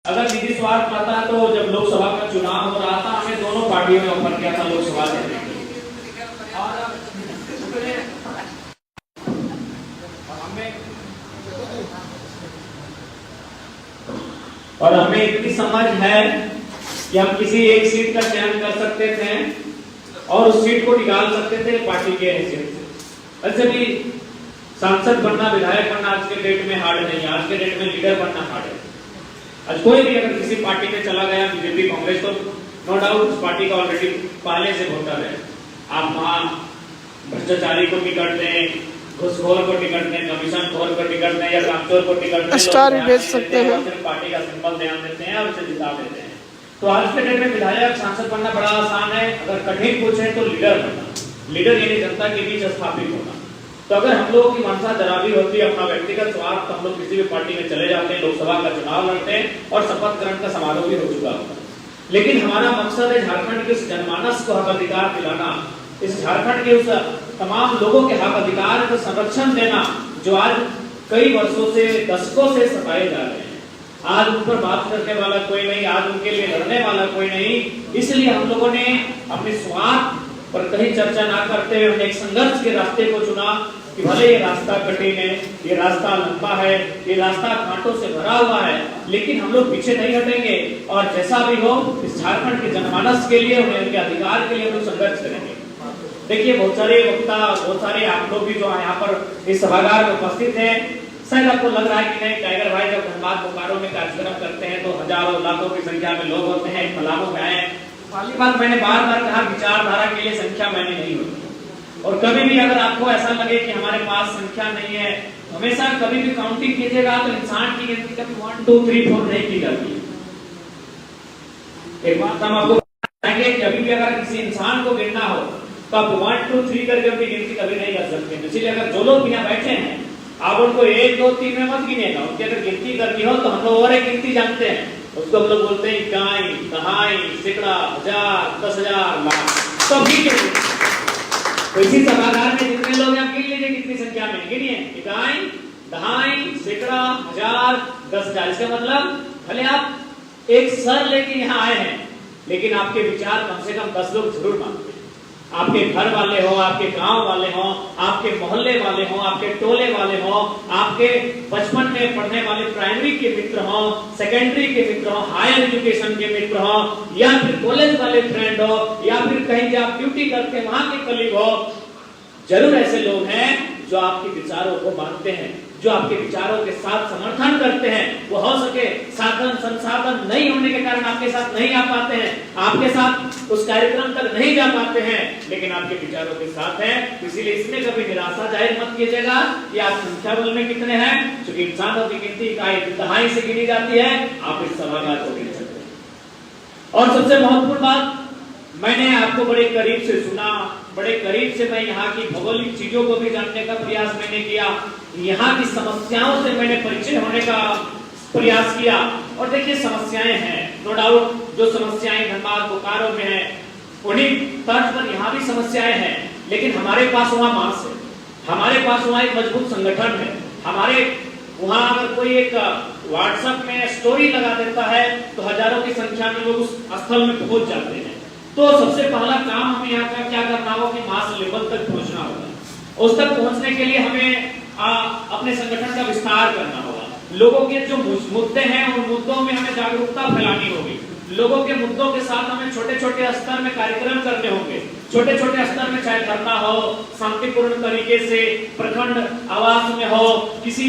अगर निजी स्वार्थ रहता तो जब लोकसभा का चुनाव हो रहा था हमें दोनों पार्टियों ने ऑफर किया था लोकसभा देने के लिए और हमें इतनी समझ है कि हम किसी एक सीट का चयन कर सकते थे और उस सीट को निकाल सकते थे पार्टी के हैसियत से। वैसे भी सांसद बनना, विधायक बनना आज के डेट में हार्ड नहीं है, आज के डेट में लीडर बनना हार्ड है। आज कोई भी अगर किसी पार्टी में चला गया, बीजेपी, कांग्रेस, तो नो डाउट उस पार्टी का ऑलरेडी पहले से वोटर है। आप वहां भ्रष्टाचारी को टिकट दें, घुसखोर को टिकट दें, कमीशन खोर को टिकट दें या कामचोर को टिकट दें, स्टार भी बेच सकते हैं, सिर्फ पार्टी का सिंबल ध्यान देते हैं और उसे जिता देते हैं। तो आज के डेट में विधायक, सांसद बनना बड़ा आसान है। अगर कठिन पूछे तो लीडर बनना, लीडर यानी जनता के बीच स्थापित होना। तो अगर हम लोगों की मनसा जरा भी होती है, अपना व्यक्तिगत स्वार्थ, हम लोग किसी भी पार्टी में चले जाते हैं, लोकसभा का चुनाव लड़ते हैं और शपथ ग्रहण का समारोह भी हो चुका होता है। लेकिन हमारा मकसद है झारखंड के उस जनमानस को हक अधिकार दिलाना, इस झारखंड के उस तमाम लोगों के हक अधिकार को संरक्षण देना जो आज कई वर्षों से, दशकों से सताए जा रहे हैं। आज उन पर बात करने वाला कोई नहीं, आज उनके लिए लड़ने वाला कोई नहीं। इसलिए हम लोगों ने अपने स्वार्थ पर कहीं चर्चा ना करते हुए हमने एक संघर्ष के रास्ते को चुना कि भले ये रास्ता कठिन है, ये रास्ता लंबा है, ये रास्ता कांटों से भरा हुआ है, लेकिन हम लोग पीछे नहीं हटेंगे और जैसा भी हो इस झारखंड के जनमानस के लिए, उनके अधिकार के लिए हम लोग संघर्ष करेंगे। देखिए बहुत सारे वक्ता, बहुत सारे आप लोग भी जो यहाँ पर इस सभागार में उपस्थित हैं, शायद आपको लग रहा है कि नहीं टाइगर भाई जब धनबाद बोकारो में कार्यक्रम करते हैं तो हजारों लाखों की संख्या में लोग होते हैं, फलानों में आए। पहली बात मैंने बार बार कहा, विचारधारा के लिए संख्या मैंने नहीं होती। और कभी भी अगर आपको ऐसा लगे कि हमारे पास संख्या नहीं है, हमेशा कभी भी काउंटिंग कीजिएगा तो इंसान की गिनती कभी 1 2 3 4 नहीं की जाती। एक बात हम आपको बताएंगे कि अभी भी अगर किसी इंसान को गिनना हो तो आप 1 2 3 करके अपनी गिनती कभी नहीं कर सकते। इसलिए अगर जो लोग यहाँ बैठे हैं आप उनको 1 2 3 में मत गिनेगा, उनकी अगर गिनती करनी हो तो हम लोग और एक गिनती जानते हैं, उसको हम लोग बोलते हैं इकाई, दहाई, सैकड़ा, हजार, 10,000, लाख। तो तो इसी सभागार में जितने लोग हैं गिन लीजिए कितनी संख्या में गिनिए, इकाई, दहाई, सैकड़ा, हजार, 10,000। इसका मतलब भले आप एक सर लेके यहाँ आए हैं लेकिन आपके विचार कम से कम 10 लोग जरूर मानते हैं। आपके घर वाले हो, आपके गांव वाले हो, आपके मोहल्ले वाले हो, आपके टोले वाले हो, आपके बचपन में पढ़ने वाले प्राइमरी के मित्र हो, सेकेंडरी के मित्र हो, हायर एजुकेशन के मित्र हो, या फिर कॉलेज वाले फ्रेंड हो, या फिर कहीं आप ड्यूटी करते हैं वहां के कलीग हो, जरूर ऐसे लोग हैं जो आपके विचारों को मानते हैं, जो आपके विचारों के साथ समर्थन करते हैं। वो हो सके साधन संसाधन नहीं होने के कारण आपके साथ नहीं आ पाते हैं, आपके साथ उस कार्यक्रम तक नहीं जा पाते हैं, लेकिन आपके विचारों के साथ हैं। इसीलिए इसमें कभी निराशा जाहिर मत कीजिएगा कि आप संख्या बल में कितने हैं, क्योंकि इंसानों की गिनती दहाई से गिनी जाती है, आप इस सभागार को गिन सकते हैं। और सबसे महत्वपूर्ण बात, मैंने आपको बड़े करीब से सुना, बड़े करीब से मैं यहाँ की भौगोलिक चीजों को भी जानने का प्रयास मैंने किया, यहाँ की समस्याओं से मैंने परिचय होने का प्रयास किया। और देखिए समस्याएं हैं, नो डाउट जो समस्याएं धनबाद बोकारो में है उन्हीं तर्ज पर यहाँ भी समस्याएं हैं, लेकिन हमारे पास वहाँ मास है, हमारे पास वहाँ एक मजबूत संगठन है। हमारे वहाँ अगर कोई एक व्हाट्सएप में स्टोरी लगा देता है तो हजारों की संख्या में लोग उस स्थल में पहुंच जाते हैं। तो सबसे पहला काम हमें यहाँ का क्या करना होगा कि मास लेवल तक पहुंचना होगा। उस तक पहुंचने के लिए हमें अपने संगठन का विस्तार करना होगा। लोगों के जो मुद्दे हैं उन मुद्दों में हमें जागरूकता फैलानी होगी। लोगों के मुद्दों के साथ हमें छोटे छोटे स्तर में कार्यक्रम करने होंगे। छोटे छोटे स्तर में चाहे धरना हो, शांतिपूर्ण तरीके से प्रखंड आवास में हो, किसी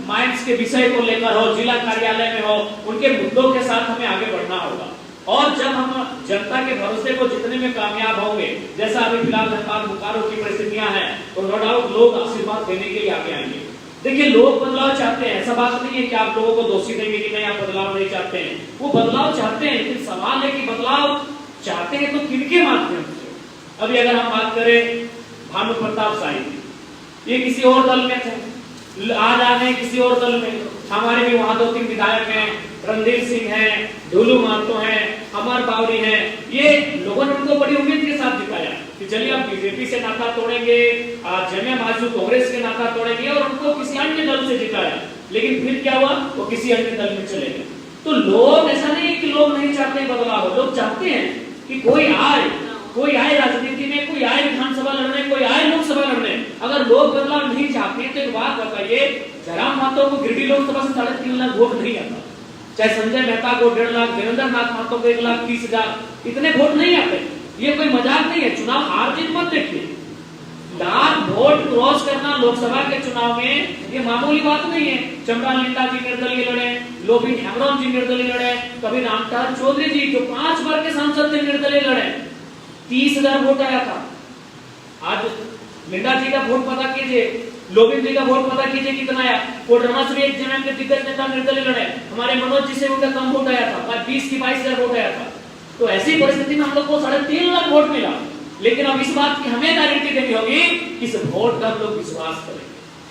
माइंस के विषय को लेकर हो, जिला कार्यालय में हो, उनके मुद्दों के साथ हमें आगे बढ़ना होगा। और जब हम जनता के भरोसे को जितने में कामयाब होंगे, जैसा अभी फिलहाल धनबाद बोकारो की परिस्थितियां हैं, तो नो डाउट लोग आशीर्वाद देने के लिए आगे आएंगे। देखिए लोग बदलाव चाहते हैं, ऐसा बात नहीं है कि आप लोगों को दोषी देंगे कि नहीं आप बदलाव नहीं चाहते हैं, वो बदलाव चाहते हैं, लेकिन सवाल है कि बदलाव चाहते हैं तो किनके माध्यम से। अभी अगर हम बात करें भानु प्रताप शाही, ये किसी और दल में थे, आज आ गए किसी और दल में। हमारे भी वहां 2-3 विधायक हैं, रणधीर सिंह हैं, ढोलू महतो हैं, अमर बावरी हैं। ये लोगों ने उनको बड़ी उम्मीद के साथ जिताया कि चलिए आप बीजेपी से नाता तोड़ेंगे, जमिया माजू कांग्रेस के नाता तोड़ेंगे, और उनको किसी अन्य दल से जिताया। लेकिन फिर क्या हुआ, वो किसी अन्य दल में चले गए। तो लोग ऐसा नहीं है कि लोग नहीं चाहते बदलाव, लोग चाहते हैं कि कोई आए राजनीति में, कोई आए विधानसभा लड़ने, कोई आए लोकसभा लड़ने। अगर लोग बदलाव नहीं चाहते तो एक बात बताइए, जयराम महतो को गिरिडीह लोकसभा से 3.5 लाख वोट नहीं आता, चाहे संजय मेहता को 1.5 लाख, देवेंद्र नाथ महतो को 1,30,000, इतने वोट नहीं आते। ये कोई मजाक नहीं है। चुनाव हार जीत मत देखिए, लाख वोट क्रॉस करना लोकसभा के चुनाव में ये मामूली बात नहीं है। चमरान लिंडा जी निर्दलीय लड़े, लोबिन हेम्ब्रम जी निर्दलीय लड़े, कभी रामटार चौधरी जी जो 5 बार के सांसद थे निर्दलीय लड़े, 30,000 वोट आया था। आज लिंडा जी का वोट पता कीजिए, लोबिन जी का वोट पता कीजिए कितना आया। कोडरमा से भी एक जमीन के दिग्गज नेता निर्दलीय लड़े, हमारे मनोज जी से उनका कम वोट आया था, 20 की 22,000 वोट आया था। तो ऐसी परिस्थिति में हम लोग को 3.5 लाख वोट मिला। लेकिन अब इस बात की हमें गारंटी देनी होगी कि इस वोट का हम लोग विश्वास करेंगे।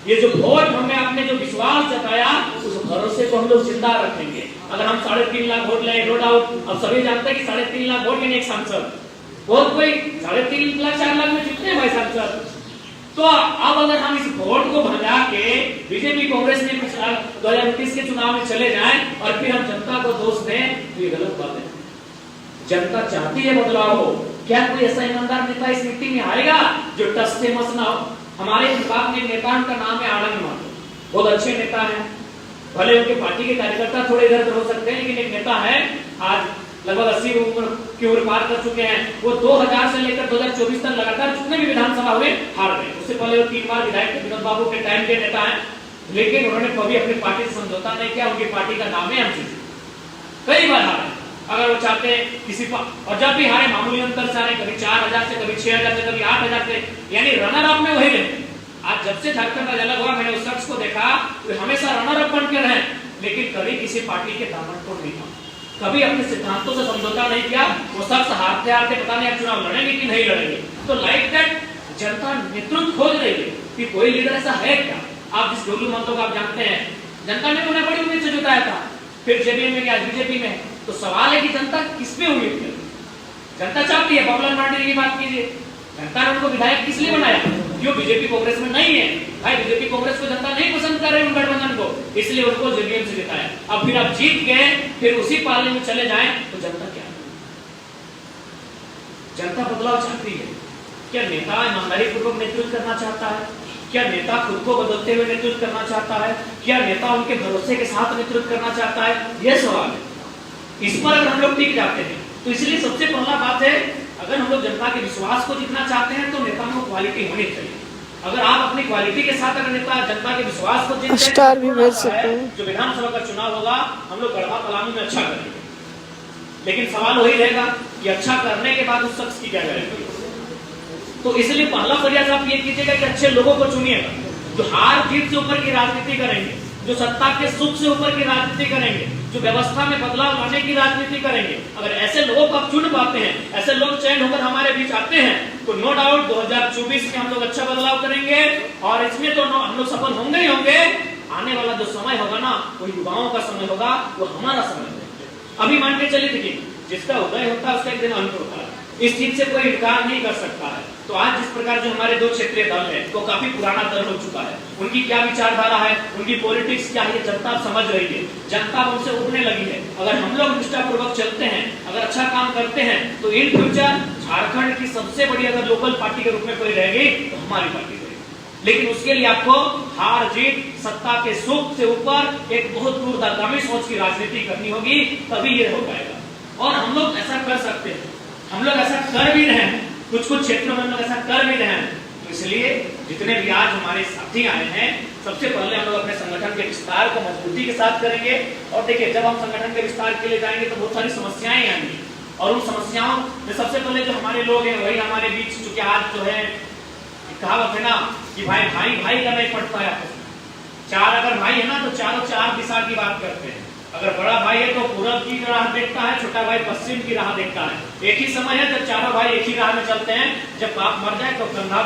ये जो वोट हमने आपने जो विश्वास जताया, उस भरोसे को हम लोग जिंदा रखेंगे। अगर हम 3.5 लाख वोट ले, नो डाउट अब सभी जानते हैं कि 3.5 लाख वोट यानी एक सांसद, बहुत कोई 3.5 लाख 4 लाख में जीतते हैं भाई सांसद। तो अब अगर हम इस वोट को भगा के बीजेपी कांग्रेस में 2029 के चुनाव में चले जाएं और फिर हम जनता को दोष दें, तो ये गलत बात है। जनता चाहती है बदलाव हो। क्या कोई ऐसा ईमानदार नेता इस मिट्टी में आएगा जो टस से मस ना हो? हमारे विभाग में नेता का नाम है आनंद महतो, बहुत अच्छे नेता हैं, भले उनके पार्टी के कार्यकर्ता थोड़े इधर हो सकते हैं, लेकिन एक नेता है आज लगभग 80 की उम्र पार कर चुके हैं। वो 2000 से लेकर 2024 तक लगातार जितने भी विधानसभा हुए हार गए। उससे पहले वो 3 बार विधायक विनोद बाबू के टाइम के नेता हैं, लेकिन उन्होंने कभी अपनी पार्टी से समझौता नहीं किया। उनकी पार्टी का नाम है एमसीसी, कई बार हारे। अगर वो चाहते किसी और जब भी हारे मामूली अंतर से हारे, कभी 4000 से, कभी 6000 से, कभी 8000 से, यानी रनर अप में वही रहे। आज जब से झारखंड राज्य अलग हुआ, मैंने उस शख्स को देखा तो हमेशा रनर अप बन के रहे, लेकिन कभी किसी पार्टी के दामन को नहीं था, कभी अपने सिद्धांतों से समझौता नहीं किया। वो शख्स हारते हारते पता नहीं अब चुनाव लड़ेंगे कि नहीं लड़ेंगे। तो लाइक दैट जनता नेतृत्व खोज रही है कि कोई लीडर ऐसा है क्या। आप जिस डोलू महतो को आप जानते हैं, जनता ने उन्हें बड़ी उम्मीद से जुटाया था, फिर जेडीयू में गया, बीजेपी में। तो सवाल है कि जनता किस पे उम्मीद करे? जनता चाहती है, बबुलाल मरांडी की बात कीजिए, जनता ने उनको विधायक किस लिए बनाया? क्यों बीजेपी कांग्रेस में नहीं है भाई, बीजेपी कांग्रेस को जनता नहीं पसंद कर रहे उन गठबंधन को, इसलिए उनको जेडीयू से जिताया। अब फिर आप जीत गए, फिर उसी पाले में चले जाएं तो जनता क्या? जनता बदलाव चाहती है। क्या नेता ईमानदारी पूर्वक नेतृत्व करना चाहता है? क्या नेता खुद को बदलते हुए नेतृत्व करना चाहता है? क्या नेता उनके भरोसे के साथ नेतृत्व करना चाहता है? यह सवाल है। इस पर अगर हम लोग टिक जाते हैं तो इसलिए सबसे पहला बात है, अगर हम लोग जनता के विश्वास को जीतना चाहते हैं तो नेता में क्वालिटी होनी चाहिए। अगर आप अपनी क्वालिटी के साथ अगर नेता जनता के विश्वास को जीतते स्टार भी भेज सकते हैं। जो विधानसभा का चुनाव होगा हम लोग गढ़वा पलामू में अच्छा करेंगे, लेकिन सवाल वही रहेगा कि अच्छा करने के बाद उस शख्स की क्या करेंगे। तो इसलिए पहला प्रयास आप ये कीजिएगा कि अच्छे लोगों को चुनिएगा, जो हार जीत से ऊपर की राजनीति करेंगे, जो सत्ता के सुख से ऊपर की राजनीति करेंगे, जो व्यवस्था में बदलाव लाने की राजनीति करेंगे। अगर ऐसे लोगों को आप चुन पाते हैं, ऐसे लोग चयन होकर हमारे बीच आते हैं, तो नो डाउट 2024 में हम लोग अच्छा बदलाव करेंगे और इसमें तो हम लोग सफल होंगे ही होंगे। आने वाला जो समय होगा ना, वो युवाओं का समय होगा, वो हमारा समय है। अभी मान के चलिए, देखिए जिसका उदय होता है उसका एक दिन अंत होता है, इस चीज से कोई इनकार नहीं कर सकता है। तो आज जिस प्रकार जो हमारे 2 क्षेत्रीय दल है, वो काफी पुराना दल हो चुका है, उनकी क्या विचारधारा है, उनकी पॉलिटिक्स क्या है, जनता समझ रही है, जनता उनसे उठने लगी है। अगर हम लोग निष्ठापूर्वक चलते हैं, अगर अच्छा काम करते हैं, तो इन फ्यूचर झारखंड की सबसे बड़ी अगर लोकल पार्टी के रूप में कोई रहेगी तो हमारी पार्टी रहेगी। लेकिन उसके लिए आपको हार जीत, सत्ता के सुख से ऊपर एक बहुत दूरगामी सोच की राजनीति करनी होगी, तभी ये हो पाएगा। और हम लोग ऐसा कर सकते हैं, हम लोग ऐसा कर भी रहे हैं, कुछ क्षेत्रों में हम लोग ऐसा कर भी रहे हैं। तो इसलिए जितने भी आज हमारे साथी आए हैं, सबसे पहले हम लोग अपने संगठन के विस्तार को मजबूती के साथ करेंगे। और देखिए, जब हम संगठन के विस्तार के लिए जाएंगे तो बहुत सारी समस्याएं आएंगी, और उन समस्याओं में सबसे पहले जो हमारे लोग हैं वही हमारे बीच, चूंकि आज जो है कहावत है ना कि भाई भाई भाई का नहीं पड़ता है आपस में। 4 अगर भाई है ना तो चारों 4 दिशा की बात करते हैं। अगर बड़ा भाई है तो पूरब की राह देखता है, छोटा भाई पश्चिम की राह देखता है। एक ही समय है जब चारों भाई एक ही राह में चलते हैं। जब बाप मर जाए तो कंधा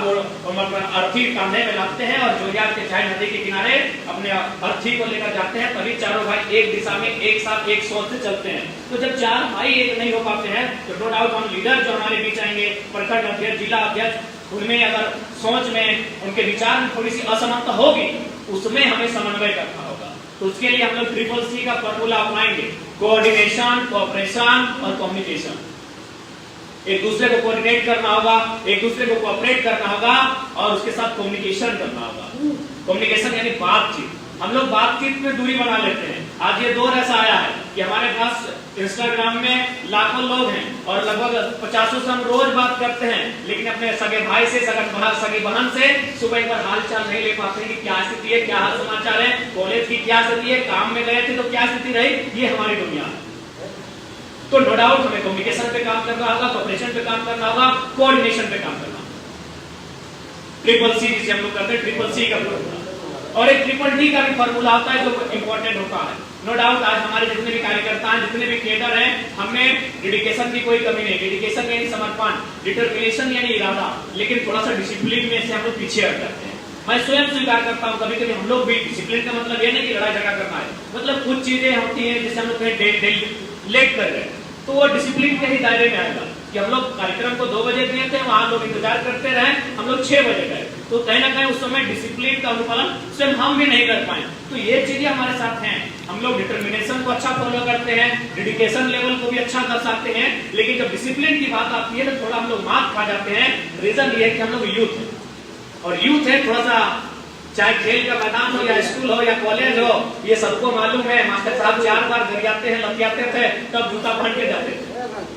अर्थी कांधे में लाते हैं और जोरिया के चाय नदी के किनारे अपने अर्थी को लेकर जाते हैं, तभी चारों भाई एक दिशा में एक साथ एक सोच से चलते हैं। तो जब 4 भाई एक नहीं हो पाते हैं तो नो डाउट हम लीडर जो हमारे बीच आएंगे, प्रखंड अध्यक्ष, जिला अध्यक्ष, उनमें अगर सोच में, उनके विचार में थोड़ी सी असमानता होगी, उसमें हमें समन्वय करना होगा। तो उसके लिए हम लोग 3CC का फॉर्मूला अपनाएंगे। कोऑर्डिनेशन, कोऑपरेशन और कम्युनिकेशन। एक दूसरे को कोऑर्डिनेट करना होगा, एक दूसरे को कोऑपरेट करना होगा और उसके साथ कम्युनिकेशन करना होगा। कम्युनिकेशन यानी बातचीत। हम लोग बातचीत में दूरी बना लेते हैं। आज ये दौर ऐसा आया है कि हमारे पास इंस्टाग्राम में लाखों लोग हैं और लगभग 50 से हम रोज बात करते हैं, लेकिन अपने सगे भाई से, सगी बहन से सुबह एक बार हाल चाल नहीं ले पाते हैं कि क्या स्थिति है, क्या हाल समाचार है, कॉलेज की क्या स्थिति है, काम में गए थे तो क्या स्थिति रही। ये हमारी दुनिया है। तो नो डाउट हमें कम्युनिकेशन पे काम करना होगा, कोऑपरेशन पे काम करना होगा, कोऑर्डिनेशन पे काम करना होगा। ट्रिपल सी जिसे हम लोग करते हैं, ट्रिपल सी का फॉर्मूला और एक ट्रिपल डी का भी फॉर्मूला होता है जो इंपॉर्टेंट होता है। नो डाउट आज हमारे जितने भी कार्यकर्ता हैं, जितने भी केडर हैं, हमें डेडिकेशन की कोई कमी नहीं। डेडिकेशन यानी समर्पण, डिटरमिनेशन यानी इरादा, लेकिन थोड़ा सा डिसिप्लिन में से हम लोग पीछे हट जाते हैं। मैं स्वयं स्वीकार करता हूं कभी कभी हम लोग भी डिसिप्लिन का मतलब ये नहीं कि लड़ाई झगड़ा करना है, मतलब कुछ चीजें होती हैं जिसे हम लोग लेट कर रहे हैं, तो वो डिसिप्लिन के ही दायरे में आएगा कि हम लोग कार्यक्रम को 2 बजे दिए थे, वहां लोग इंतजार करते रहे, हम लोग 6 बजे गए, तो कहीं ना कहीं उस समय डिसिप्लिन का अनुपालन स्वयं हम भी नहीं कर पाए। तो ये चीजें हमारे साथ हैं। हम लोग डिटरमिनेशन को अच्छा फॉलो करते हैं, डेडिकेशन लेवल को भी अच्छा कर सकते हैं, लेकिन जब डिसिप्लिन की बात आती है तो थोड़ा हम लोग मात खा जाते हैं। रीजन ये है कि हम लोग यूथ है और यूथ है थोड़ा सा, चाहे खेल का मैदान हो या स्कूल हो या कॉलेज हो, ये सबको मालूम है मास्टर साहब 4 बार गरियाते हैं, लतियाते थे, तब जूता पहन के जाते थे।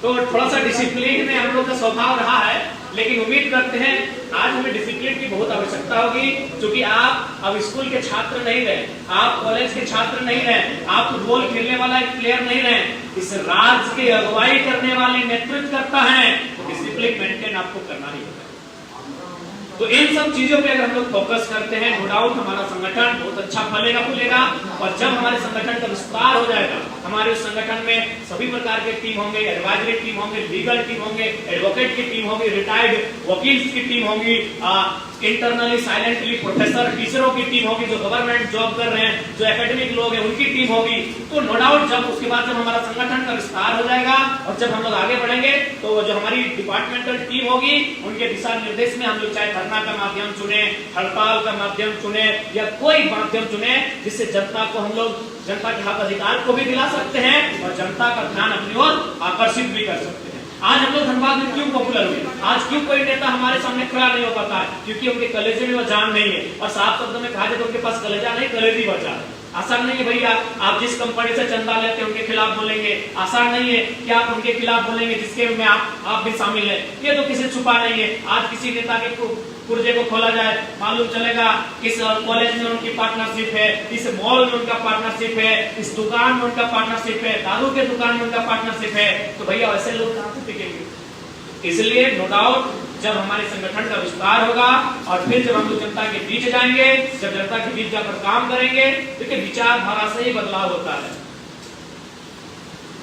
तो थोड़ा सा डिसिप्लिन में हम लोग का स्वभाव रहा है, लेकिन उम्मीद करते हैं आज हमें डिसिप्लिन की बहुत आवश्यकता होगी, क्योंकि आप अब स्कूल के छात्र नहीं रहे, आप कॉलेज के छात्र नहीं रहे, आप फुटबॉल खेलने वाला एक प्लेयर नहीं रहे, इस राज्य की अगुवाई करने वाले नेतृत्व करता है, तो डिसिप्लिन मेंटेन आपको करना ही होगा। तो इन सब चीजों पे अगर हम लोग फोकस करते हैं, नो डाउट हमारा संगठन बहुत अच्छा फलेगा फूलेगा। और जब हमारे संगठन का विस्तार हो जाएगा, हमारे उस संगठन में सभी प्रकार के टीम होंगे, एडवाइजरी टीम होंगे, लीगल टीम होंगे, एडवोकेट की टीम होगी, रिटायर्ड वकील की टीम होगी, इंटरनली साइलेंटली प्रोफेसर टीचरों की टीम होगी, जो गवर्नमेंट जॉब कर रहे हैं, जो एकेडमिक लोग हैं उनकी टीम होगी। तो नो डाउट जब उसके बाद जब हमारा संगठन का विस्तार हो जाएगा और जब हम लोग आगे बढ़ेंगे, तो जो हमारी डिपार्टमेंटल टीम होगी उनके दिशा निर्देश में हम लोग चाहे धरना का माध्यम चुने, हड़ताल का माध्यम चुने या कोई माध्यम चुने, जिससे जनता को हम लोग जनता के हक अधिकार को भी दिला सकते हैं और जनता का ध्यान अपनी ओर आकर्षित भी कर सकते हैं। आज हम लोग धनबाद में क्यों पॉपुलर हुए, आज क्यों कोई नेता हमारे सामने खड़ा नहीं हो पाता है, क्योंकि उनके कलेजे में वो जान नहीं है। और साफ शब्दों में कहा जाए तो उनके पास कलेजा नहीं, कलेजी बचा है। आसान नहीं है भैया आप जिस कंपनी से चंदा लेते हैं उनके खिलाफ बोलेंगे, आसान नहीं है कि आप उनके खिलाफ बोलेंगे जिसके में आप भी शामिल है। ये तो किसी छुपा नहीं है। आज किसी नेता के पुर्जे को खोला जाए, मालूम चलेगा किस कॉलेज में उनकी पार्टनरशिप है, इस मॉल में उनका पार्टनरशिप है, इस दुकान में उनका पार्टनरशिप है, दारू के दुकान में उनका पार्टनरशिप है। तो भैया ऐसे लोग कहां से टिकेंगे। इसलिए नो डाउट जब हमारे संगठन का विस्तार होगा और फिर जब हम लोग जनता के बीच जाएंगे, जब जनता के बीच जाकर काम करेंगे, देखिए विचारधारा से ही बदलाव होता है।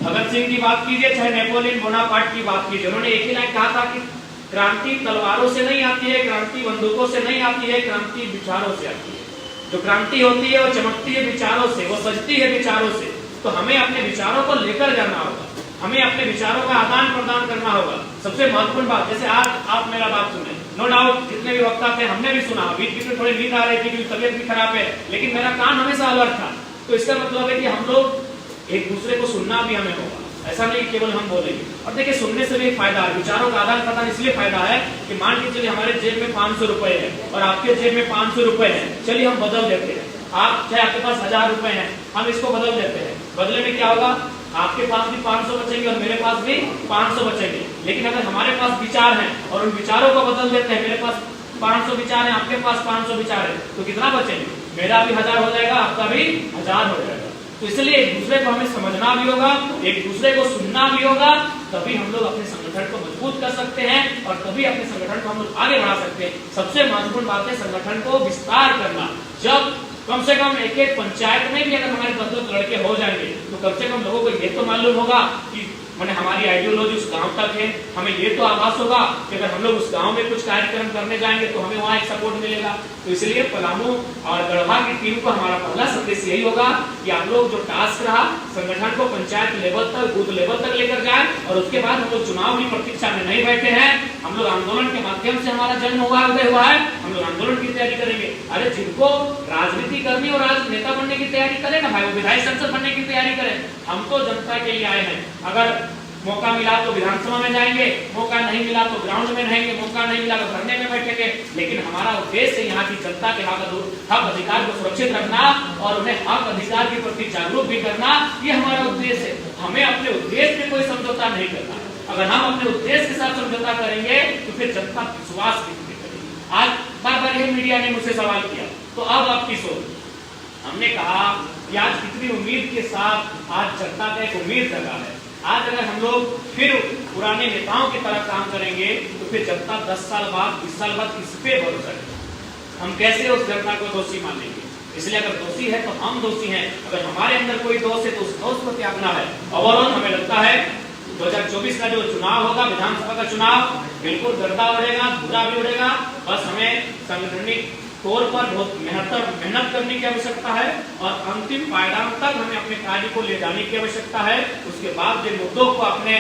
भगत सिंह की बात कीजिए, चाहे नेपोलियन बोनापार्ट की बात कीजिए, उन्होंने एक ही लाइन कहा था कि क्रांति तलवारों से नहीं आती है, क्रांति बंदूकों से नहीं आती है, क्रांति विचारों से आती है। जो क्रांति होती है वो चमकती है विचारों से, वो सजती है विचारों से। तो हमें अपने विचारों को लेकर जाना होगा, हमें अपने विचारों का आदान प्रदान करना होगा। सबसे महत्वपूर्ण बात, जैसे आज आप मेरा बात सुने, नो डाउट जितने भी वक्ता थे हमने भी सुना, बीच बीच में थोड़ी नींद आ रही थी क्योंकि तबियत भी खराब है, लेकिन मेरा कान हमेशा अलर्ट था। तो इसका मतलब है कि हम लोग एक दूसरे को सुनना भी हमें होगा, ऐसा नहीं केवल हम बोलेंगे। और देखिए सुनने से भी फायदा है, विचारों का आदान प्रदान इसलिए फायदा है कि मान के चलिए हमारे जेब में 500 रुपए है और आपके जेब में 500 रुपए है, चलिए हम बदल देते हैं। आप चाहे आपके पास 1000 रुपए है, हम इसको बदल देते हैं। बदले में क्या होगा, आपके पास भी 500 बचेंगे और मेरे पास भी 500 बचेंगे। लेकिन अगर हमारे पास विचार हैं और उन विचारों को बदल देते हैं, मेरे पास 500 विचार है, आपके पास 500 विचार है, तो कितना बचेंगे, मेरा भी 1000 हो जाएगा, आपका भी 1000 हो जाएगा। तो इसलिए एक दूसरे को हमें समझना भी होगा, एक दूसरे को सुनना भी होगा, तभी हम लोग अपने संगठन को मजबूत कर सकते हैं और तभी अपने संगठन को हम लोग आगे बढ़ा सकते हैं। सबसे महत्वपूर्ण बात है संगठन को विस्तार करना। जब कम से कम एक एक पंचायत में भी अगर हमारे 10 लड़के हो जाएंगे, तो कम से कम लोगों को ये तो मालूम होगा कि मैंने हमारी आइडियोलॉजी उस गांव तक है। हमें ये तो आभास होगा कि अगर हम लोग उस गांव में कुछ कार्यक्रम करने जाएंगे तो हमें वहां एक सपोर्ट मिलेगा। तो इसलिए पलामू और गढ़वा की टीम को हमारा पहला संदेश यही होगा कि हम लोग जो टास्क रहा संगठन को पंचायत लेवल तक, बूथ लेवल तक लेकर जाए, और उसके बाद हम लोग चुनाव की प्रतीक्षा में नहीं बैठे हैं। हम लोग आंदोलन के माध्यम से हमारा जन्म हुआ, उदय हुआ है, हम लोग आंदोलन की तैयारी करेंगे। अरे जिनको राजनीति करनी और राजनेता बनने की तैयारी करें ना भाई, वो विधायक संसद बनने की तैयारी करें। हम तो जनता के लिए आए हैं। अगर मौका मिला तो विधानसभा में जाएंगे, मौका नहीं मिला तो ग्राउंड में रहेंगे, मौका नहीं मिला तो धरने में बैठेंगे, लेकिन हमारा उद्देश्य यहाँ की जनता के हक अधिकार को सुरक्षित रखना और उन्हें हक अधिकार के प्रति जागरूक भी करना, ये हमारा उद्देश्य है। हमें अपने उद्देश्य में कोई समझौता नहीं करना। अगर हम अपने उद्देश्य के साथ समझौता करेंगे तो फिर जनता विश्वास नहीं करेगी। आज बार बार ये मीडिया ने मुझसे सवाल किया, तो अब आपकी सोच। हमने कहा कि आज कितनी उम्मीद के साथ आज जनता का एक उम्मीद जगा है। आज अगर हम लोग फिर पुराने नेताओं की तरह काम करेंगे तो फिर जनता 10 साल बाद, 20 साल बाद किस पे भरोसा करेगी? हम कैसे उस घटना को दोषी मानेंगे? इसलिए अगर दोषी है तो हम दोषी हैं। अगर हमारे अंदर कोई दोष है तो उस दोष को त्यागना है। ओवरऑल हमें लगता है 2024 का जो चुनाव होगा, विधानसभा का चुनाव, बिल्कुल गर्दा उड़ेगा, धुरा भी उड़ेगा। बस हमें संगठनिक तौर पर बहुत मेहनत करने की आवश्यकता है और अंतिम पायदान तक हमें अपने कार्य को ले जाने की आवश्यकता है। उसके बाद जिन मुद्दों को अपने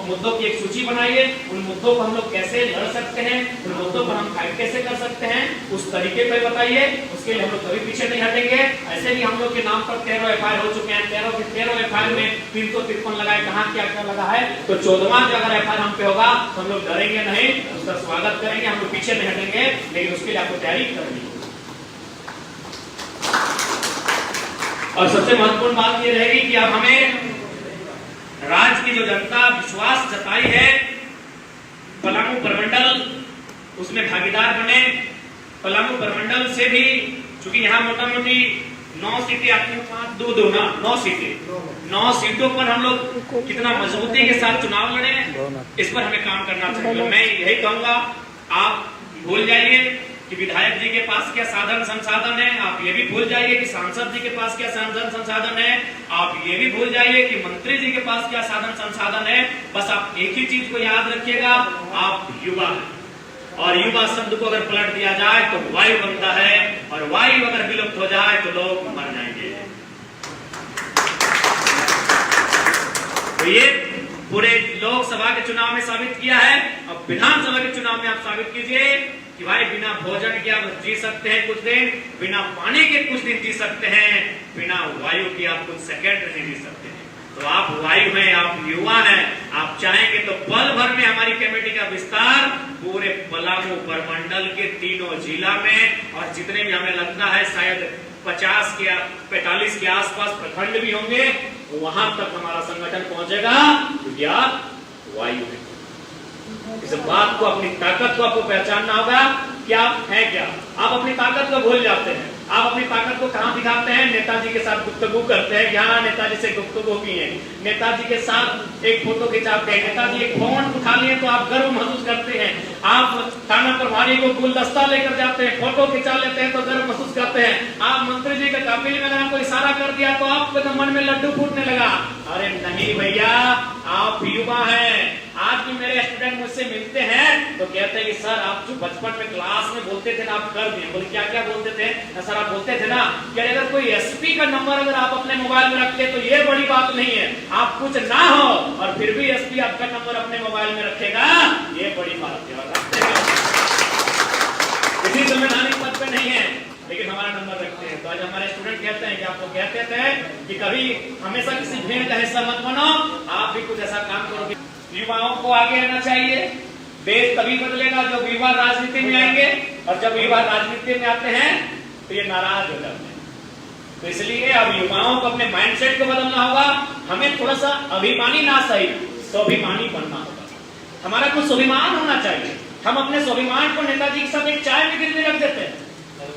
मुद्दों की एक सूची बनाइए, उन मुद्दों को हम लोग कैसे लड़ सकते हैं, उन मुद्दों पर हम फाइट कैसे कर सकते हैं, उस तरीके पर बताइए। उसके लिए हम लोग कभी पीछे नहीं हटेंगे। ऐसे भी हम लोग के नाम पर 13 FIR हो चुके हैं। 13 के 13 FIR में 353 लगाए, कहाँ क्या क्या लगा है। तो 14वां जो अगर FIR हम पे होगा तो हम लोग डरेंगे नहीं, उसका स्वागत करेंगे, हम लोग पीछे नहीं हटेंगे। लेकिन उसके लिए आपको तैयारी और सबसे महत्वपूर्ण बात यह रहेगी कि अब हमें राज्य की जो जनता विश्वास जताई है, पलामू प्रमंडल उसमें भागीदार बने। पलामू प्रमंडल से भी, चूंकि यहाँ मोटा मोटी 9 सीटें आती हैं, 5 2 ना 9 सीटें, 9 सीटों पर हम लोग कितना मजबूती के साथ चुनाव लड़े, इस पर हमें काम करना चाहिए। मैं यही कहूंगा, आप भूल जाइए कि विधायक जी के पास क्या साधन संसाधन है, आप ये भी भूल जाइए कि सांसद जी के पास क्या साधन संसाधन है, आप ये भी भूल जाइए कि मंत्री जी के पास क्या साधन संसाधन है। बस आप एक ही चीज को याद रखिएगा, आप युवा हैं और युवा शब्द को अगर पलट दिया जाए तो वायु बनता है, और वायु अगर विलुप्त हो जाए तो लोग मर जाएंगे। तो ये पूरे लोकसभा के चुनाव में साबित किया है। अब विधानसभा के चुनाव में आप साबित कीजिए कि भाई बिना भोजन के आप जी सकते हैं कुछ दिन, बिना पानी के कुछ दिन जी सकते हैं, बिना वायु के आप कुछ सेकंड नहीं जी सकते हैं। तो आप वायु हैं, आप युवा हैं, आप चाहेंगे तो पल भर में हमारी कमेटी का विस्तार पूरे पलामू प्रमंडल के 3 जिला में, और जितने भी हमें लगता है शायद 50 के 45 के आसपास प्रखंड भी होंगे, वहां तक हमारा संगठन पहुंचेगा, क्योंकि आप वायु है। इस बात को, अपनी ताकत को आपको पहचानना होगा कि आप हैं क्या। आप अपनी ताकत को भूल जाते हैं। आप अपनी ताकत को कहां दिखाते हैं? नेताजी के साथ गुफ्तगू करते हैं, यहाँ नेताजी से गुफ्तगू की है, नेताजी के साथ एक फोटो खिंचाते हैं, नेताजी एक फोन उठा लिए तो आप गर्व महसूस करते हैं, आप थाना प्रभारी को गुलदस्ता लेकर जाते हैं, फोटो खिंचा लेते हैं तो गर्व महसूस करते हैं, आप मंत्री जी के काबिल में अगर आपको इशारा कर दिया तो आपके तो मन में लड्डू फूटने लगा। अरे नहीं भैया, आप युवा हैं। आज भी मेरे स्टूडेंट मुझसे मिलते हैं तो कहते हैं कि सर आप जो बचपन में क्लास में बोलते थे ना, आप कर दिए। बोले क्या क्या बोलते थे? सर आप बोलते थे ना कि अगर कोई एसपी का नंबर अगर आप अपने मोबाइल में रखते तो ये बड़ी बात नहीं है, आप कुछ ना हो और फिर भी एसपी आपका नंबर अपने मोबाइल में रखेगा, ये बड़ी बात है। किसी संवैधानिक पद पे नहीं है लेकिन हमारा नंबर रखते हैं। तो आज हमारे स्टूडेंट कहते हैं कि आपको कहते थे कि कभी हमेशा किसी भीड़ का हिस्सा मत बनो, आप भी कुछ ऐसा काम करोगे। युवाओं को आगे आना चाहिए। देश तभी बदलेगा जब युवा राजनीति में आएंगे, और जब युवा राजनीति में आते हैं तो ये नाराज हो जाते हैं। तो इसलिए अब युवाओं को अपने माइंडसेट को बदलना होगा। हमें थोड़ा सा अभिमानी ना सही, स्वाभिमानी बनना होगा। हमारा कुछ स्वाभिमान होना चाहिए। हम अपने स्वाभिमान को नेताजी के साथ एक चाय में गिरने रख देते हैं।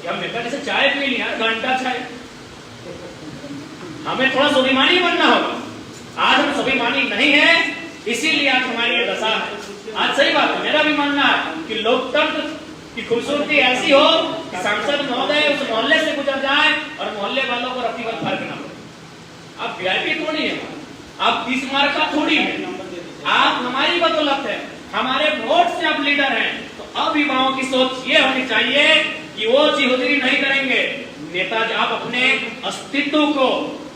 हम नेताजी से चाय पी लिया, घंटा चाय। हमें थोड़ा स्वाभिमानी बनना होगा। आज हम स्वाभिमानी नहीं है, इसीलिए आज हमारी ये दशा है। आज सही बात है, मेरा भी मानना है कि लोकतंत्र की खूबसूरती ऐसी हो कि सांसद महोदय उस मोहल्ले से गुजर जाए और मोहल्ले वालों को रत्ती भर फर्क ना हो। आप वीआईपी थोड़ी है, आप 30 मार्क का थोड़ी है, आप हमारी बदौलत है, हमारे वोट से आप लीडर हैं। तो अब युवाओं की सोच ये होनी चाहिए कि वो चौधरी नहीं करेंगे, नेताजी आप अपने अस्तित्व को,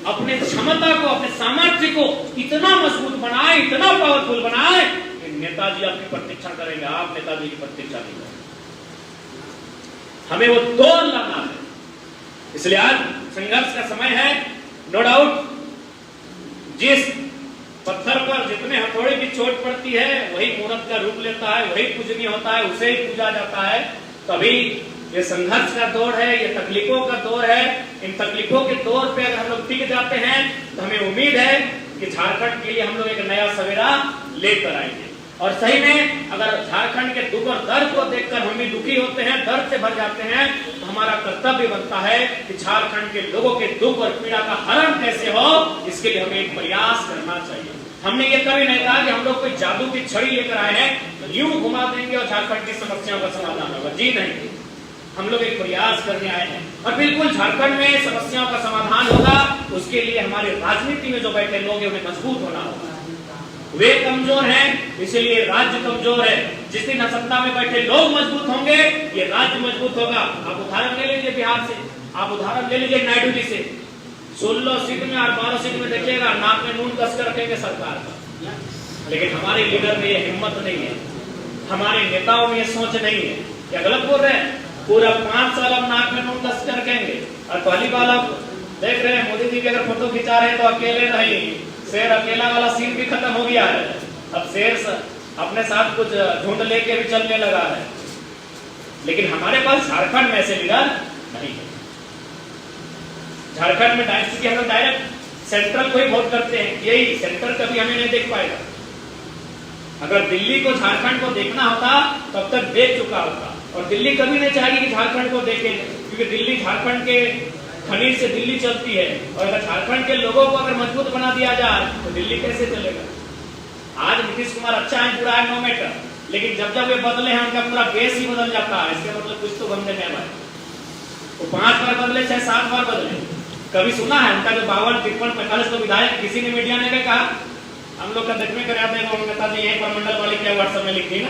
अपने क्षमता को, अपने सामर्थ्य को इतना मजबूत बनाए, इतना पावरफुल बनाए कि नेताजी आपकी प्रतीक्षा करेंगे, आप नेताजी की प्रतीक्षा नहीं करेंगे। हमें वो तोड़ लाना है। इसलिए आज संघर्ष का समय है। नो डाउट जिस पत्थर पर जितने हथौड़े की चोट पड़ती है वही मूर्त का रूप लेता है, वही पूजनीय होता है, उसे ही पूजा जाता है। तभी ये संघर्ष का दौर है, ये तकलीफों का दौर है। इन तकलीफों के दौर पे अगर हम लोग टिक जाते हैं तो हमें उम्मीद है कि झारखंड के लिए हम लोग एक नया सवेरा लेकर आएंगे। और सही में अगर झारखंड के दुख और दर्द को देखकर हम भी दुखी होते हैं, दर्द से भर जाते हैं, तो हमारा कर्तव्य बनता है कि झारखंड के लोगों के दुख और पीड़ा का हरण कैसे हो, इसके लिए हमें एक प्रयास करना चाहिए। हमने ये कभी नहीं कहा कि हम लोग कोई जादू की छड़ी लेकर आए हैं तो यूं घुमा देंगे और झारखंड की समस्याओं का समाधान होगा। जी नहीं, हम लोग एक प्रयास करने आए हैं और बिल्कुल झारखंड में समस्याओं का समाधान होगा। उसके लिए हमारे राजनीति में जो बैठे लोग हैं उन्हें मजबूत होना होगा। वे कमजोर हैं, इसलिए राज्य कमजोर है। जिस दिन सत्ता में बैठे लोग मजबूत होंगे, ये राज्य मजबूत होगा। आप उदाहरण ले लीजिए बिहार से, आप उदाहरण ले लीजिए नायडू जी से। 16 सीट में और 12 सीट में देखिएगा नाक में नून कस कर रखेंगे सरकार का। लेकिन हमारे लीडर में ये हिम्मत नहीं है, हमारे नेताओं में ये सोच नहीं है। क्या गलत बोल रहे हैं? पूरा 5 साल अब नाक में नून कस कर रखेंगे। और पहली बार आप देख रहे हैं मोदी जी की अगर फोटो खिंचा रहे हैं तो अकेले नहीं, शेर अकेला वाला सीन भी खत्म हो गया है। अब शेर अपने साथ कुछ झुंड लेके भी चलने लगा है। लेकिन हमारे पास झारखंड में ऐसे लीडर नहीं है। झारखंड में डायरेक्ट हम लोग डायरेक्ट सेंट्रल को ही वोट करते हैं, यही सेंटर कभी हमें नहीं देख पाएगा। अगर दिल्ली को झारखंड को देखना होता तब तक देख चुका होता, और दिल्ली कभी नहीं चाहेगी कि झारखंड को देखे, क्योंकि दिल्ली झारखंड के खनीज से दिल्ली चलती है। और अगर झारखंड के लोगों को अगर मजबूत बना दिया जाए तो दिल्ली कैसे चलेगा? आज नीतीश कुमार अच्छा है, बुरा है, नो मैटर, लेकिन जब जब वे बदले हैं उनका पूरा बेस ही बदल जाता है। इसके मतलब कुछ तो बंदे में भाई, वो 5 बार बदले चाहे 7 बार बदले। कभी सुना है उनका जो 52, 53, 45 तो विधायक किसी ने मीडिया ने कहा हम लोग का देखने कर आते हैं, नेताजी यही प्रमंडल वाले क्या व्हाट्सएप में लिख दी ना।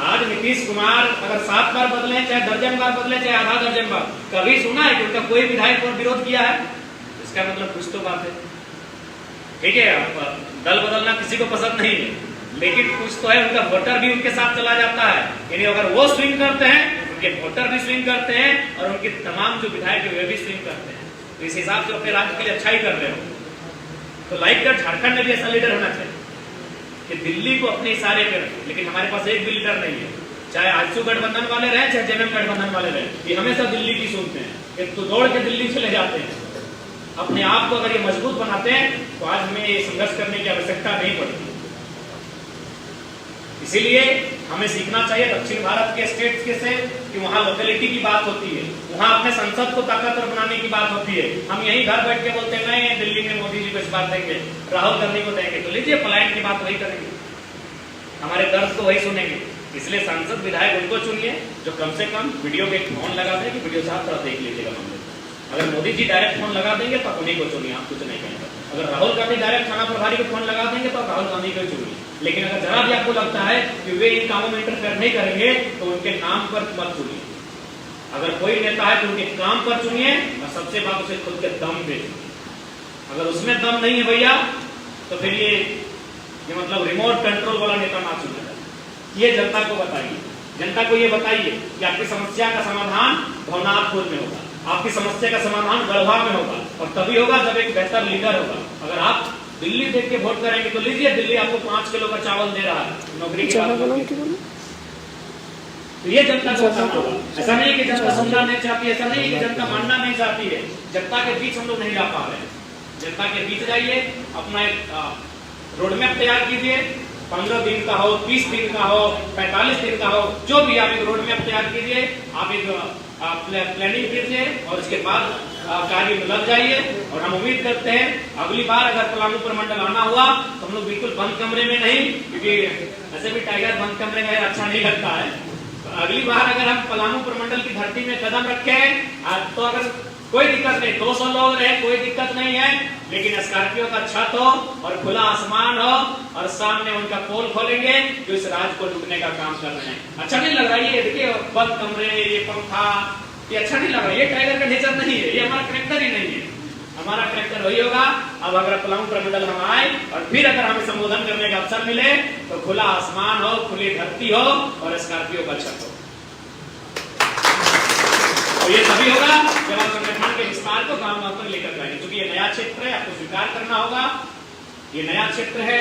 आज नीतीश कुमार अगर 7 बार बदले, चाहे दर्जन बार बदले, चाहे आधा दर्जन बार, कभी सुना है कि उनका कोई विधायक को विरोध किया है? इसका मतलब कुछ तो बात है। ठीक है, दल बदलना किसी को पसंद नहीं है, लेकिन कुछ तो है, उनका वोटर भी उनके साथ चला जाता है। यानी अगर वो स्विंग करते हैं, उनके वोटर भी स्विंग करते हैं, और उनके तमाम जो विधायक है वे भी स्विंग करते हैं। तो इस हिसाब से अपने राज्य के लिए अच्छा ही कर रहे हो। तो लाइक कर झारखंड में भी ऐसा लीडर होना चाहिए कि दिल्ली को अपने इशारे पे रखे। लेकिन हमारे पास एक भी लीडर नहीं है, चाहे आजसू गठबंधन वाले रहे, चाहे जेएमएम गठबंधन वाले रहे, ये हमेशा दिल्ली की सुनते हैं, एक तो दौड़ के दिल्ली चले जाते हैं। अपने आप को अगर ये मजबूत बनाते हैं तो आज हमें ये संघर्ष करने की आवश्यकता नहीं पड़ती। इसीलिए हमें सीखना चाहिए दक्षिण भारत के स्टेट्स के से कि वहां लोकेलिटी की बात होती है, वहां अपने संसद को ताकतवर बनाने की बात होती है। हम यही घर बैठ के बोलते हैं नहीं दिल्ली में मोदी जी को इस बात देंगे, राहुल गांधी को देंगे, तो लीजिए पलायन की बात वही करेंगे, हमारे दर्द को वही सुनेंगे। इसलिए सांसद विधायक उनको चुनिए जो कम से कम वीडियो के फोन लगा दें कि वीडियो साहब थोड़ा देख लीजिएगा मामले। अगर मोदी जी डायरेक्ट फोन लगा देंगे तो उन्हीं को चुनिए, आप कुछ नहीं कहेंगे। अगर राहुल गांधी डायरेक्ट थाना प्रभारी को फोन लगा देंगे तो राहुल गांधी को चुनिए। लेकिन अगर जरा भी आपको लगता है कि वे इन कामों में इंटरफेयर नहीं करेंगे तो उनके नाम पर मत चुनिए। अगर कोई नेता है तो उनके काम पर चुनिए, और सबसे बात उसे खुद के दम पे चुनिए। अगर उसमें दम नहीं है भैया तो फिर ये मतलब रिमोट कंट्रोल वाला नेता ना चुने। ये जनता को बताइए, जनता को ये बताइए कि आपकी समस्या का समाधान भवनाथपुर में होगा, आपकी समस्या का समाधान गढ़वा में होगा, और तभी होगा जब एक बेहतर लीडर होगा। अगर आप दिल्ली देख के वोट करेंगे तो लीजिए दिल्ली आपको 5 किलो का चावल दे रहा है, नौकरी की बात तो ये जनता को करना होगा। ऐसा नहीं कि जनता सुनना नहीं चाहती, ऐसा नहीं कि जनता मानना नहीं चाहती है। जनता के बीच हम लोग नहीं जा पा रहे हैं, जनता के बीच जाइए, अपना एक रोडमैप तैयार कीजिए, 15 दिन का हो, 30 दिन का हो, 45 दिन का हो, जो भी आप एक रोडमैप तैयार कीजिए, आप एक प्लानिंग कीजिए और उसके बाद कार्य में लग जाइए। और हम उम्मीद करते हैं अगली बार अगर पलामू प्रमंडल आना हुआ तो हम लोग बिल्कुल बंद कमरे में नहीं, क्योंकि ऐसे भी टाइगर बंद कमरे में अच्छा नहीं लगता है। तो अगली बार अगर हम पलामू प्रमंडल की धरती में कदम रखें तो अगर कोई दिक्कत नहीं, 200 लोग रहे कोई दिक्कत नहीं है, लेकिन स्कॉर्पियो का छत हो और खुला आसमान हो और सामने उनका पोल खोलेंगे जो इस राज को लूटने का काम कर रहे हैं। अच्छा नहीं लग रहा ये? देखिए बंद कमरे, ये पंखा, ये अच्छा नहीं लग रहा। ये टाइगर का नेचर नहीं है, ये हमारा कैरेक्टर ही नहीं है। हमारा कैरेक्टर वही होगा। अब अगर प्लाउंड प्रमंडल हम आए और फिर अगर हमें संबोधन करने का अवसर मिले तो खुला आसमान हो, खुली धरती हो और स्कॉर्पियो का छत हो। तो ये तभी होगा जब आप संगठन के विस्तार को गांव गांव तक लेकर जाएंगे, क्योंकि ये नया क्षेत्र है, आपको स्वीकार करना होगा। ये नया क्षेत्र है,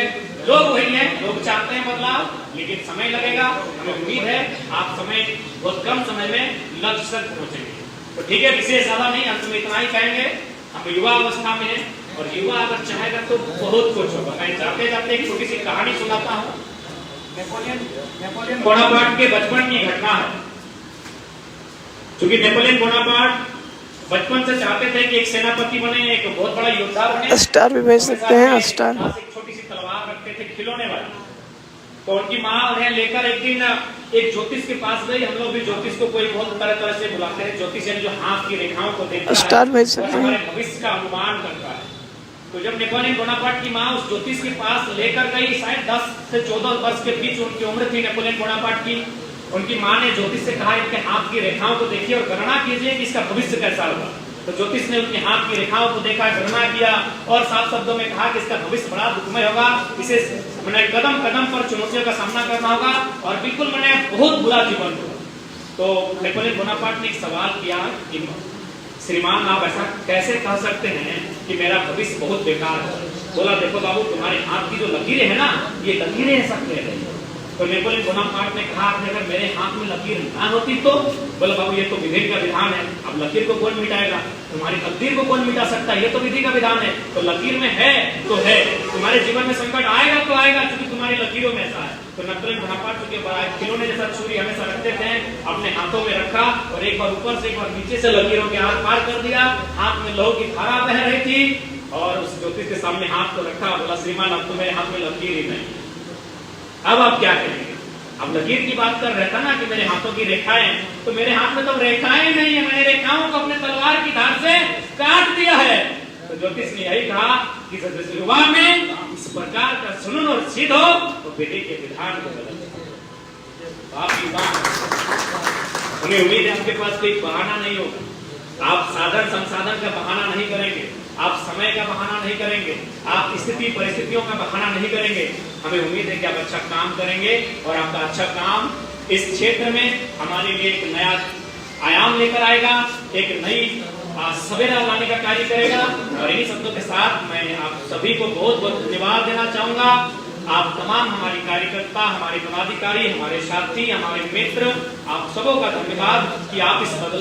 लोग वही है, लोग चाहते हैं बदलाव, लेकिन समय लगेगा। हमें उम्मीद है आप समय बहुत कम समय में लक्ष्य तक पहुंचेंगे। तो ठीक है, विशेष ज्यादा नहीं, अंत में इतना ही कहेंगे। हम युवा अवस्था में हैं और युवा अगर चाहेगा तो बहुत कुछ होगा। मैं जाते जाते एक छोटी सी कहानी सुनाता हूँ। नेपोलियन बोनापार्ट के बचपन की घटना है। क्योंकि नेपोलियन बोनापार्ट बचपन से चाहते थे कि एक सेनापति बने, एक बहुत बड़ा योद्धा बने। स्टार भी भेज सकते हैं, स्टार। एक छोटी सी तलवार रखते थे, खिलौने वाली। तो उनकी माँ उन्हें लेकर एक दिन एक ज्योतिष के पास गई। हम लोग भी ज्योतिष को कोई बहुत तरह तरह से बुलाते हैं। ज्योतिष यानी जो हाथ की रेखाओं को देखता है, स्टार भेज सकते हैं, हमारे भविष्य का अनुमान करता है। तो जब नेपोलियन बोनापार्ट की माँ उस ज्योतिष के पास लेकर गई, शायद 10 से 14 वर्ष के बीच उनकी उम्र थी नेपोलियन बोनापार्ट की। उनकी माँ ने ज्योतिष से कहा इनके हाथ की रेखाओं को देखिए और गणना कीजिए कि इसका भविष्य कैसा होगा। तो ज्योतिष ने उनके हाथ की रेखाओं को देखा, गणना किया और साफ शब्दों में कहा कि इसका भविष्य बड़ा दुखमय होगा। इसे मैंने कदम कदम पर चुनौतियों का सामना करना होगा और बिल्कुल मैंने बहुत बुरा जीवन होगा। तो नेपोलियन बोनापार्ट ने एक सवाल किया कि श्रीमान आप ऐसा कैसे कह सकते हैं कि मेरा भविष्य बहुत बेकार है? बोला देखो बाबू, तुम्हारे हाथ की जो लकीरें है ना, ये लकीरें ऐसा कह रही है। तो नेपोलियन बोनापार्ट ने कहा अगर मेरे हाथ में लकीर ना होती तो? बोला बाबू ये तो विधि का विधान है, अब लकीर को कौन मिटाएगा? तुम्हारी तकदीर को कौन मिटा सकता है? ये तो विधि का विधान है। तो लकीर में है तो है, तुम्हारे जीवन में संकट आएगा तो आएगा, क्योंकि तुम्हारी लकीरों में ऐसा है। तो नेपोलियन बोनापार्ट के बड़ा खिलौने जैसा छुरी हमेशा रखते थे, अपने हाथों में रखा और एक बार ऊपर से एक बार नीचे से लकीरों के आर पार कर दिया। हाथ में लहू की धारा बह रही थी और उस ज्योतिष के सामने हाथ को रखा। बोला श्रीमान अब तो मेरे हाथ में लकीर ही नहीं, अब आप क्या करेंगे? अब लकीर की बात कर रहे था ना कि मेरे हाथों की रेखाएं, तो मेरे हाथ में तो रेखाएं नहीं है, मैंने रेखाओं को अपने तलवार की धार से काट दिया है। तो ज्योतिष ने यही कहा कि युवा में इस प्रकार का सुनन और सिद्ध हो तो विधि के विधान को बदल। आप युवा, हमें उम्मीद है आपके पास कोई बहाना नहीं होगा। आप साधन संसाधन का बहाना नहीं करेंगे, आप समय का बहाना नहीं करेंगे, आप स्थिति परिस्थितियों का बहाना नहीं करेंगे। हमें उम्मीद है कि आप अच्छा काम करेंगे और आपका अच्छा काम इस क्षेत्र में हमारे लिए एक नया आयाम लेकर आएगा, एक नई सवेरा लाने का कार्य करेगा। और इन्हीं शब्दों के साथ मैं आप सभी को बहुत बहुत धन्यवाद देना चाहूंगा। आप तमाम हमारी कार्यकर्ता, हमारे पदाधिकारी, हमारे साथी, हमारे मित्र, आप सबों का धन्यवाद कि आप इस बदलाव